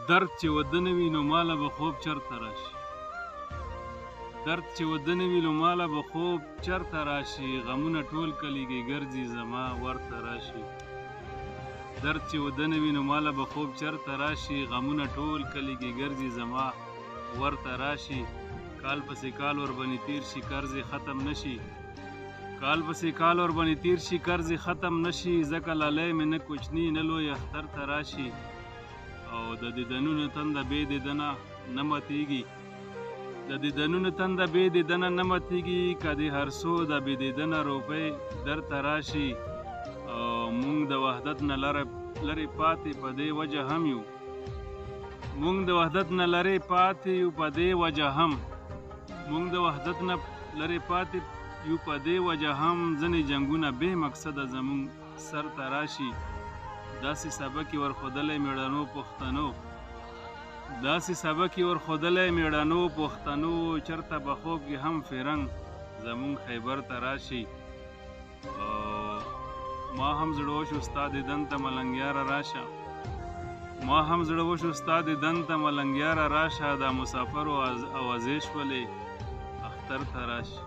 درد چې ودنه وي نو ماله به خوب چرته راشي. درد چې ودنه وي نو ماله به خوب چرته راشي. غمونه ټول کلیږي ګرځي زما ورته راشي. درد چې ودنه وي نو ماله به خوب چرته راشي. غمونه ټول کلیږي ګرځي زما ورته راشي. کال پسې کال ورباندې تیر شي قرض ختم نشي. کال پسې کال ورباندې تیر شي قرض ختم نشي. ځکه لالی مې نه کوچني نه لوی اختر ته راشي. او د دیدنونو تنده بې دیدنه نه ماتېږي. د دیدنونو تنده بې دیدنه نه ماتېږي. که د هر څو د بې دیدنه روپۍ درته راشي. او موږ د وحدت نه لرې پاتې په دې وجه هم یو. موږ د وحدت نه لرې پاتې یو په دې وجه هم. موږ د وحدت نه لرې پاتې یو په دې وجه هم. ځینې جنګونه بې مقصده زموږ سر ته راشي. داسې سبق یې ورښودلی مېړنو پښتنو. داسې سبق یې ورښودلی مېړنو پښتنو. چېرته به خوب کې هم فرنګ زموږ خیبر ته راشي. ما هم زړه وشو ستا دیدن ته ملنګیاره راشه. ما هم زړه وشو ستا دیدن ته ملنګیاره راشه. دا مسافر اوازې شولې اختر ته راشي.